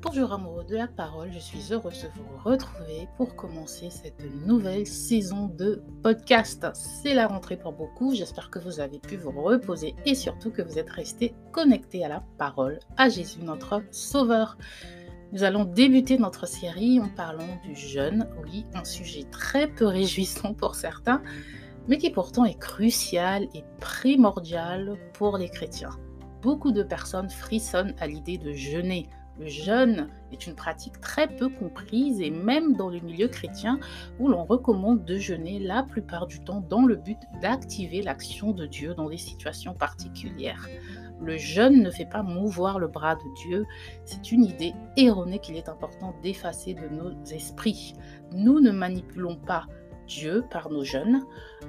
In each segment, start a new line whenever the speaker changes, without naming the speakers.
Bonjour amoureux de la parole, je suis heureuse de vous retrouver pour commencer cette nouvelle saison de podcast. C'est la rentrée pour beaucoup, j'espère que vous avez pu vous reposer et surtout que vous êtes restés connectés à la parole, à Jésus notre Sauveur. Nous allons débuter notre série en parlant du jeûne, oui, un sujet très peu réjouissant pour certains, mais qui pourtant est crucial et primordial pour les chrétiens. Beaucoup de personnes frissonnent à l'idée de jeûner. Le jeûne est une pratique très peu comprise et même dans le milieu chrétien où l'on recommande de jeûner la plupart du temps dans le but d'activer l'action de Dieu dans des situations particulières. Le jeûne ne fait pas mouvoir le bras de Dieu, c'est une idée erronée qu'il est important d'effacer de nos esprits. Nous ne manipulons pas Dieu par nos jeûnes.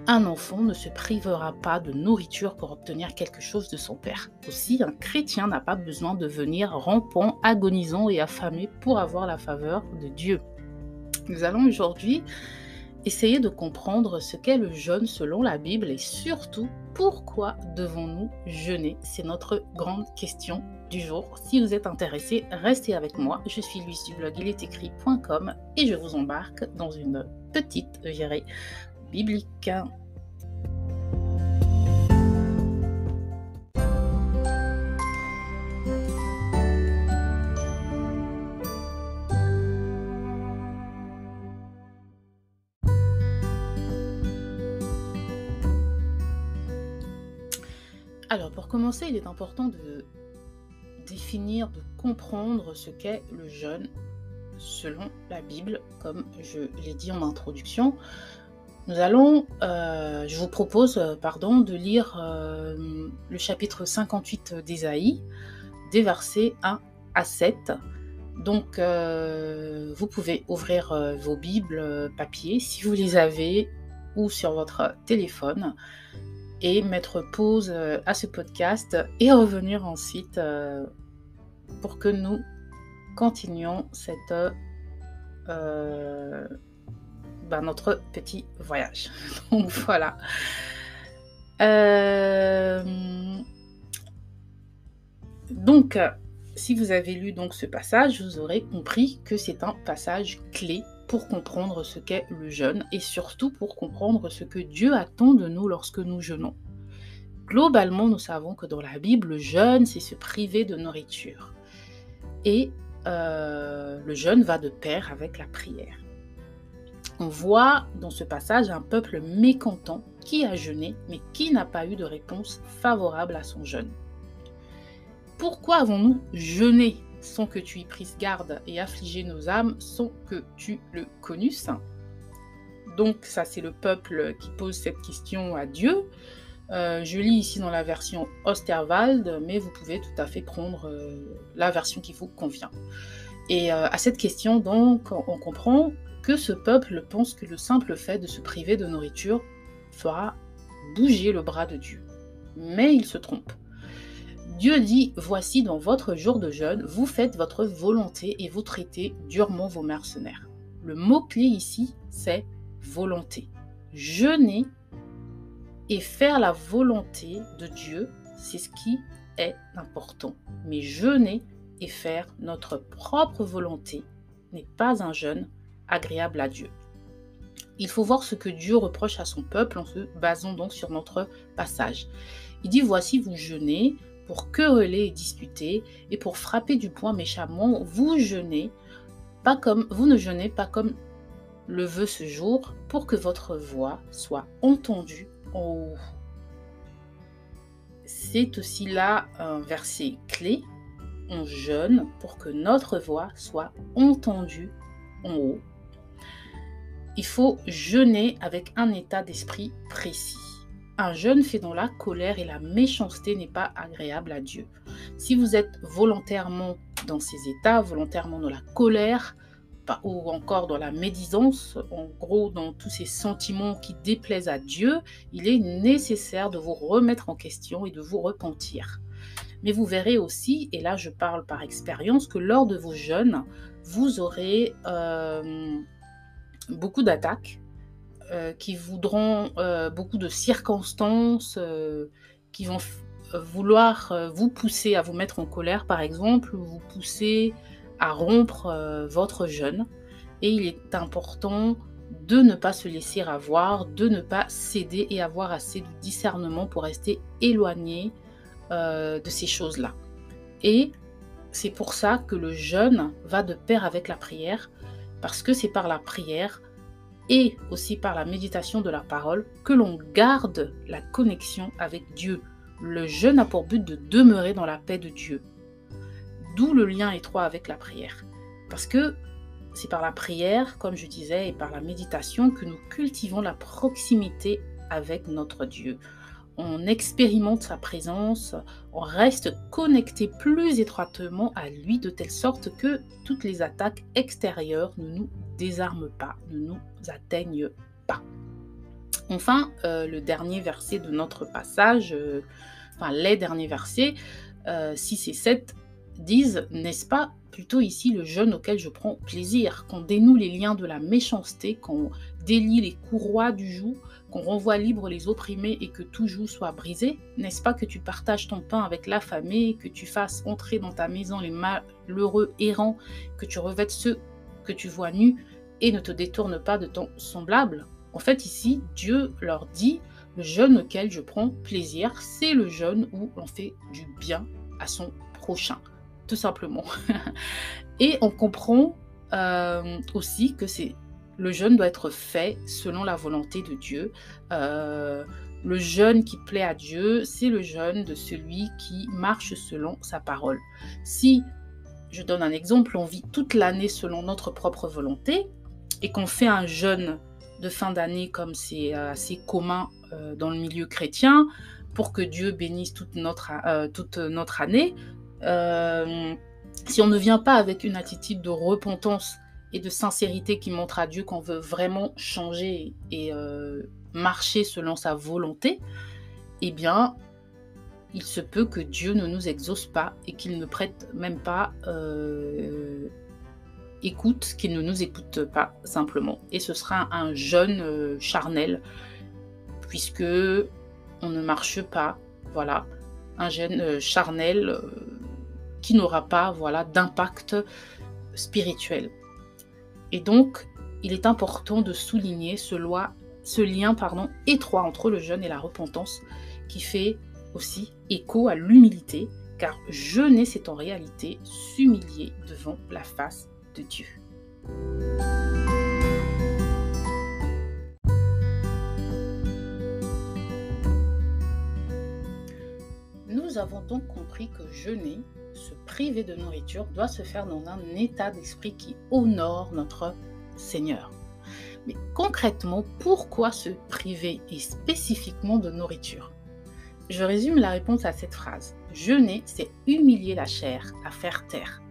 Un enfant ne se privera pas de nourriture pour obtenir quelque chose de son père. Aussi, un chrétien n'a pas besoin de venir rampant, agonisant et affamé pour avoir la faveur de Dieu. Nous allons aujourd'hui essayer de comprendre ce qu'est le jeûne selon la Bible et surtout pourquoi devons-nous jeûner. C'est notre grande question du jour. Si vous êtes intéressé, restez avec moi. Je suis Louise du blog ilestécrit.com et je vous embarque dans une petite virée biblique. Alors, pour commencer, il est important de définir, de comprendre ce qu'est le jeûne selon la Bible, comme je l'ai dit en introduction. Je vous propose de lire le chapitre 58 d'Ésaïe, des versets 1 à 7. Donc, vous pouvez ouvrir vos Bibles papier, si vous les avez, ou sur votre téléphone, et mettre pause à ce podcast et revenir ensuite pour que nous continuions notre petit voyage. Donc voilà. Donc, si vous avez lu donc ce passage, vous aurez compris que c'est un passage clé pour comprendre ce qu'est le jeûne et surtout pour comprendre ce que Dieu attend de nous lorsque nous jeûnons. Globalement, nous savons que dans la Bible, le jeûne, c'est se priver de nourriture. Et le jeûne va de pair avec la prière. On voit dans ce passage un peuple mécontent qui a jeûné, mais qui n'a pas eu de réponse favorable à son jeûne. Pourquoi avons-nous jeûné sans que tu y prises garde et affligé nos âmes sans que tu le connusses? Donc ça, c'est le peuple qui pose cette question à Dieu. Je lis ici dans la version Osterwald, mais vous pouvez tout à fait prendre la version qui vous convient. Et à cette question, donc, on comprend que ce peuple pense que le simple fait de se priver de nourriture fera bouger le bras de Dieu. Mais il se trompe. Dieu dit, voici dans votre jour de jeûne, vous faites votre volonté et vous traitez durement vos mercenaires. Le mot-clé ici, c'est volonté. Jeûner et faire la volonté de Dieu, c'est ce qui est important. Mais jeûner et faire notre propre volonté n'est pas un jeûne agréable à Dieu. Il faut voir ce que Dieu reproche à son peuple en se basant donc sur notre passage. Il dit, voici vous jeûnez pour quereller et discuter et pour frapper du poing méchamment, vous ne jeûnez pas comme le veut ce jour pour que votre voix soit entendue en haut. C'est aussi là un verset clé. On jeûne pour que notre voix soit entendue en haut. Il faut jeûner avec un état d'esprit précis. Un jeûne fait dans la colère et la méchanceté n'est pas agréable à Dieu. Si vous êtes volontairement dans ces états, volontairement dans la colère, ou encore dans la médisance, en gros dans tous ces sentiments qui déplaisent à Dieu, il est nécessaire de vous remettre en question et de vous repentir. Mais vous verrez aussi, et là je parle par expérience, que lors de vos jeûnes, vous aurez beaucoup d'attaques qui voudront beaucoup de circonstances qui vont vouloir vous pousser à vous mettre en colère, par exemple, ou vous pousser à rompre votre jeûne et il est important de ne pas se laisser avoir, de ne pas céder et avoir assez de discernement pour rester éloigné de ces choses-là. Et c'est pour ça que le jeûne va de pair avec la prière, parce que c'est par la prière et aussi par la méditation de la parole que l'on garde la connexion avec Dieu. Le jeûne a pour but de demeurer dans la paix de Dieu. D'où le lien étroit avec la prière. Parce que c'est par la prière, comme je disais, et par la méditation que nous cultivons la proximité avec notre Dieu. On expérimente sa présence, on reste connecté plus étroitement à lui de telle sorte que toutes les attaques extérieures ne nous désarment pas, ne nous atteignent pas. Enfin, le dernier verset de notre passage, les derniers versets, 6 et 7, disent, n'est-ce pas plutôt ici le jeûne auquel je prends plaisir, qu'on dénoue les liens de la méchanceté, qu'on délie les courroies du joug, qu'on renvoie libre les opprimés et que tout joug soit brisé? N'est-ce pas que tu partages ton pain avec l'affamé, que tu fasses entrer dans ta maison les malheureux errants, que tu revêtes ceux que tu vois nus et ne te détourne pas de ton semblable? En fait, ici, Dieu leur dit, le jeûne auquel je prends plaisir, c'est le jeûne où on fait du bien à son prochain, tout simplement. Et on comprend aussi que le jeûne doit être fait selon la volonté de Dieu. Le jeûne qui plaît à Dieu, c'est le jeûne de celui qui marche selon sa parole. Si, je donne un exemple, on vit toute l'année selon notre propre volonté et qu'on fait un jeûne de fin d'année comme c'est assez commun dans le milieu chrétien pour que Dieu bénisse toute notre année, si on ne vient pas avec une attitude de repentance et de sincérité qui montre à Dieu qu'on veut vraiment changer et marcher selon sa volonté, eh bien, il se peut que Dieu ne nous exauce pas et qu'il ne prête même pas écoute, qu'il ne nous écoute pas simplement. Et ce sera un jeûne charnel, puisque on ne marche pas, voilà, un jeûne charnel qui n'aura pas, voilà, d'impact spirituel. Et donc, il est important de souligner ce lien étroit entre le jeûne et la repentance qui fait aussi écho à l'humilité, car jeûner, c'est en réalité s'humilier devant la face de Dieu. Nous avons donc compris que jeûner, se priver de nourriture, doit se faire dans un état d'esprit qui honore notre Seigneur. Mais concrètement, pourquoi se priver et spécifiquement de nourriture? Je résume la réponse à cette phrase. Jeûner, c'est humilier la chair, la faire taire.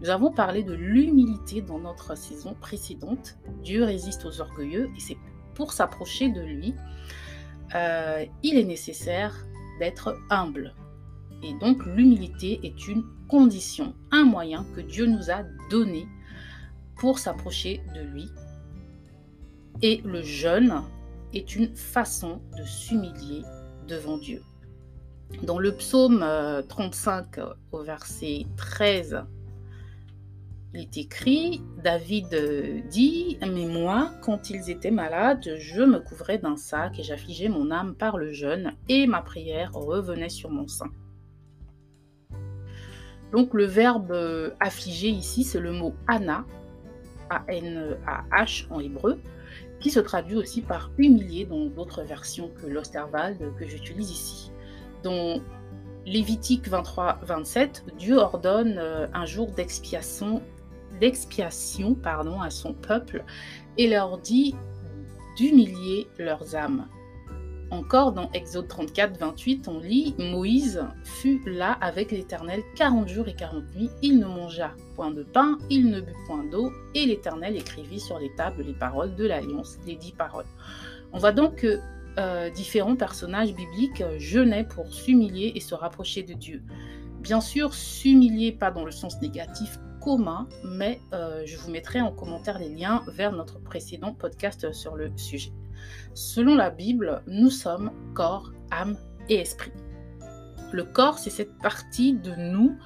Nous avons parlé de l'humilité dans notre saison précédente. Dieu résiste aux orgueilleux et c'est pour s'approcher de lui, il est nécessaire d'être humble. Et donc l'humilité est une condition, un moyen que Dieu nous a donné pour s'approcher de lui. Et le jeûne est une façon de s'humilier devant Dieu. Dans le psaume 35 au verset 13, il est écrit, David dit, « Mais moi, quand ils étaient malades, je me couvrais d'un sac et j'affligeais mon âme par le jeûne et ma prière revenait sur mon sein. » Donc le verbe affliger ici, c'est le mot ana, A-N-A-H en hébreu, qui se traduit aussi par humilier dans d'autres versions que l'Osterwald que j'utilise ici. Dans Lévitique 23-27, Dieu ordonne un jour d'expiation à son peuple et leur dit d'humilier leurs âmes. Encore dans Exode 34-28, on lit « Moïse fut là avec l'Éternel 40 jours et 40 nuits, il ne mangea point de pain, il ne but point d'eau, et l'Éternel écrivit sur les tables les paroles de l'Alliance, les 10 paroles. » On voit donc que différents personnages bibliques jeûnaient pour s'humilier et se rapprocher de Dieu. Bien sûr, s'humilier pas dans le sens négatif commun, mais je vous mettrai en commentaire les liens vers notre précédent podcast sur le sujet. Selon la Bible, nous sommes corps, âme et esprit. Le corps, c'est cette partie de nous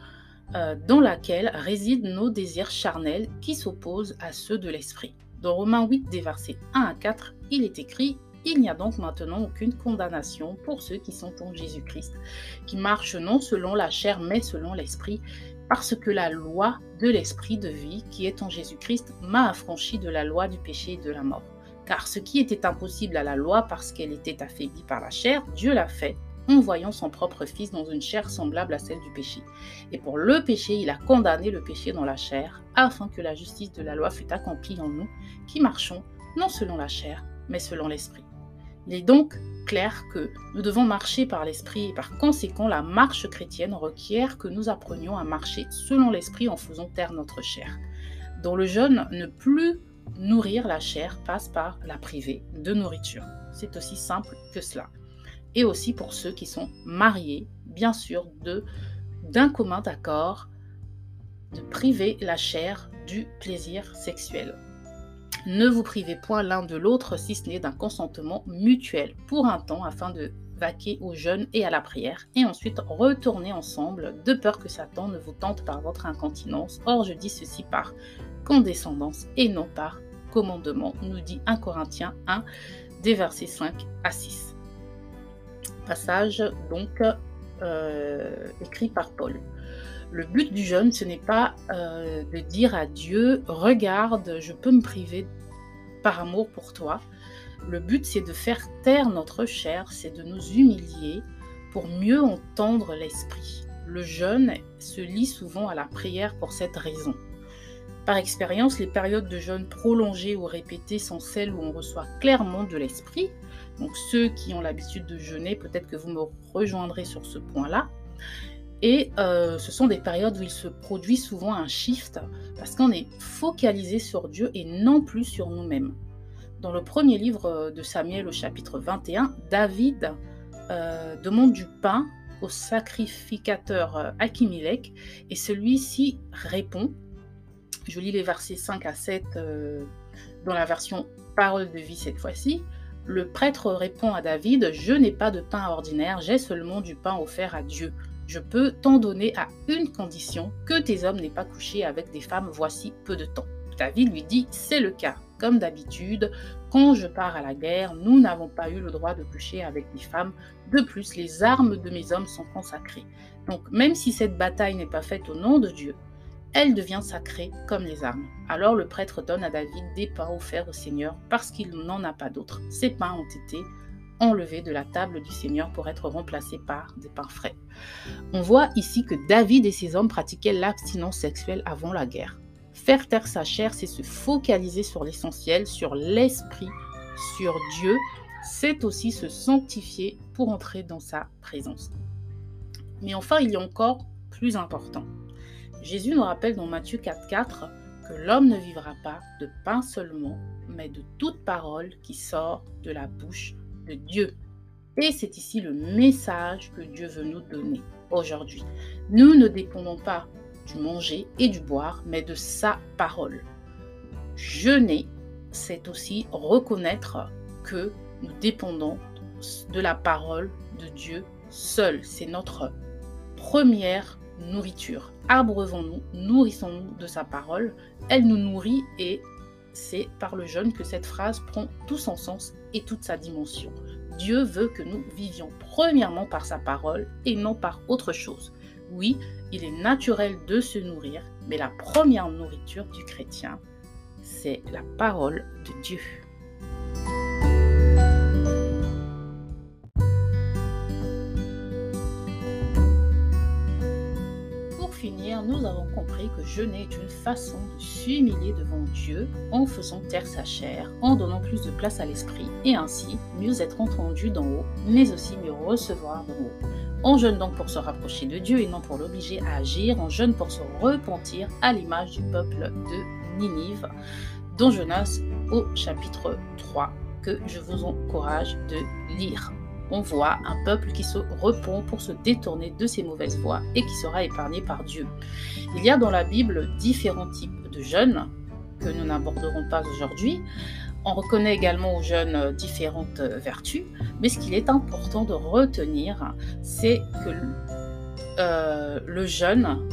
dans laquelle résident nos désirs charnels qui s'opposent à ceux de l'esprit. Dans Romains 8, des versets 1 à 4, il est écrit: il n'y a donc maintenant aucune condamnation pour ceux qui sont en Jésus-Christ, qui marchent non selon la chair mais selon l'esprit, parce que la loi de l'esprit de vie qui est en Jésus-Christ m'a affranchi de la loi du péché et de la mort. Car ce qui était impossible à la loi parce qu'elle était affaiblie par la chair, Dieu l'a fait, envoyant son propre Fils dans une chair semblable à celle du péché. Et pour le péché, il a condamné le péché dans la chair, afin que la justice de la loi fût accomplie en nous, qui marchons non selon la chair, mais selon l'esprit. Il est donc clair que nous devons marcher par l'esprit et par conséquent, la marche chrétienne requiert que nous apprenions à marcher selon l'esprit en faisant taire notre chair. Dans le jeûne, ne plus nourrir la chair passe par la priver de nourriture. C'est aussi simple que cela. Et aussi pour ceux qui sont mariés, bien sûr, d'un commun accord, de priver la chair du plaisir sexuel. Ne vous privez point l'un de l'autre, si ce n'est d'un consentement mutuel pour un temps, afin de vaquer au jeûne et à la prière, et ensuite retourner ensemble, de peur que Satan ne vous tente par votre incontinence. Or, je dis ceci par condescendance et non par commandement, nous dit 1 Corinthiens 1, des versets 5 à 6. Passage donc écrit par Paul. Le but du jeûne, ce n'est pas de dire à Dieu « Regarde, je peux me priver par amour pour toi ». Le but, c'est de faire taire notre chair, c'est de nous humilier pour mieux entendre l'esprit. Le jeûne se lie souvent à la prière pour cette raison. Par expérience, les périodes de jeûne prolongées ou répétées sont celles où on reçoit clairement de l'esprit. Donc ceux qui ont l'habitude de jeûner, peut-être que vous me rejoindrez sur ce point-là. Et ce sont des périodes où il se produit souvent un shift parce qu'on est focalisé sur Dieu et non plus sur nous-mêmes. Dans le premier livre de Samuel au chapitre 21, David demande du pain au sacrificateur Achimélec et celui-ci répond. Je lis les versets 5 à 7 dans la version Parole de vie cette fois-ci. Le prêtre répond à David: « Je n'ai pas de pain ordinaire, j'ai seulement du pain offert à Dieu. Je peux t'en donner à une condition, que tes hommes n'aient pas couché avec des femmes voici peu de temps. » David lui dit: « C'est le cas. Comme d'habitude, quand je pars à la guerre, nous n'avons pas eu le droit de coucher avec des femmes. De plus, les armes de mes hommes sont consacrées. Donc, même si cette bataille n'est pas faite au nom de Dieu, elle devient sacrée comme les armes. » Alors le prêtre donne à David des pains offerts au Seigneur parce qu'il n'en a pas d'autres. Ces pains ont été enlevés de la table du Seigneur pour être remplacés par des pains frais. On voit ici que David et ses hommes pratiquaient l'abstinence sexuelle avant la guerre. Faire taire sa chair, c'est se focaliser sur l'essentiel, sur l'esprit, sur Dieu. C'est aussi se sanctifier pour entrer dans sa présence. Mais enfin, il y a encore plus important. Jésus nous rappelle dans Matthieu 4,4 que l'homme ne vivra pas de pain seulement, mais de toute parole qui sort de la bouche de Dieu. Et c'est ici le message que Dieu veut nous donner aujourd'hui. Nous ne dépendons pas du manger et du boire, mais de sa parole. Jeûner, c'est aussi reconnaître que nous dépendons de la parole de Dieu seul. C'est notre première nourriture. Abreuvons-nous, nourrissons-nous de sa parole. Elle nous nourrit et c'est par le jeûne que cette phrase prend tout son sens et toute sa dimension. Dieu veut que nous vivions premièrement par sa parole et non par autre chose. Oui, il est naturel de se nourrir, mais la première nourriture du chrétien, c'est la parole de Dieu. Pour finir, nous avons compris que jeûner est une façon de s'humilier devant Dieu en faisant taire sa chair, en donnant plus de place à l'esprit et ainsi mieux être entendu d'en haut, mais aussi mieux recevoir d'en haut. On jeûne donc pour se rapprocher de Dieu et non pour l'obliger à agir. On jeûne pour se repentir à l'image du peuple de Ninive, dont Jonas au chapitre 3, que je vous encourage de lire. On voit un peuple qui se repent pour se détourner de ses mauvaises voies et qui sera épargné par Dieu. Il y a dans la Bible différents types de jeûnes que nous n'aborderons pas aujourd'hui. On reconnaît également au jeûne différentes vertus, mais ce qu'il est important de retenir, c'est que le jeûne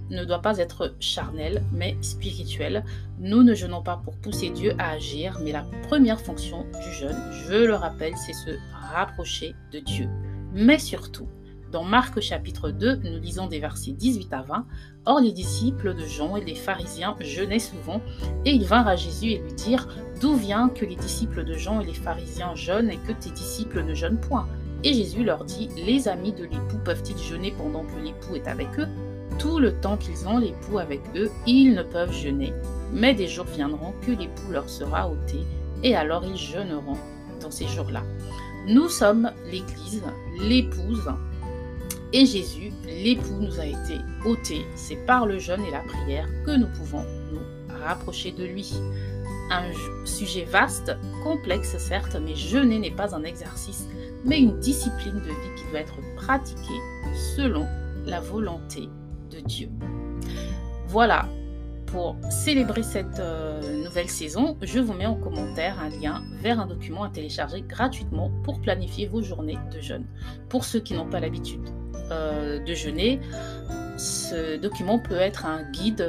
ne doit pas être charnel, mais spirituel. Nous ne jeûnons pas pour pousser Dieu à agir, mais la première fonction du jeûne, je le rappelle, c'est se rapprocher de Dieu. Mais surtout, dans Marc chapitre 2, nous lisons des versets 18 à 20. « Or les disciples de Jean et les pharisiens jeûnaient souvent, et ils vinrent à Jésus et lui dirent « D'où vient que les disciples de Jean et les pharisiens jeûnent et que tes disciples ne jeûnent point ?» Et Jésus leur dit « Les amis de l'époux peuvent-ils jeûner pendant que l'époux est avec eux ? Tout le temps qu'ils ont l'époux avec eux, ils ne peuvent jeûner. Mais des jours viendront que l'époux leur sera ôté, et alors ils jeûneront dans ces jours-là. » Nous sommes l'Église, l'épouse, et Jésus, l'époux, nous a été ôté. C'est par le jeûne et la prière que nous pouvons nous rapprocher de lui. Un sujet vaste, complexe certes, mais jeûner n'est pas un exercice, mais une discipline de vie qui doit être pratiquée selon la volonté de Dieu. Voilà, pour célébrer cette nouvelle saison, je vous mets en commentaire un lien vers un document à télécharger gratuitement pour planifier vos journées de jeûne. Pour ceux qui n'ont pas l'habitude de jeûner, ce document peut être un guide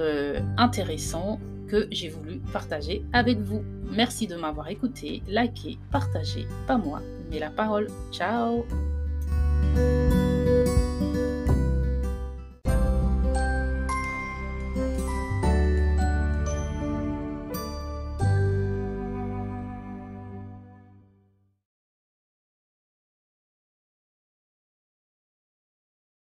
intéressant que j'ai voulu partager avec vous. Merci de m'avoir écouté, liké, partagé, pas moi, mais la parole. Ciao!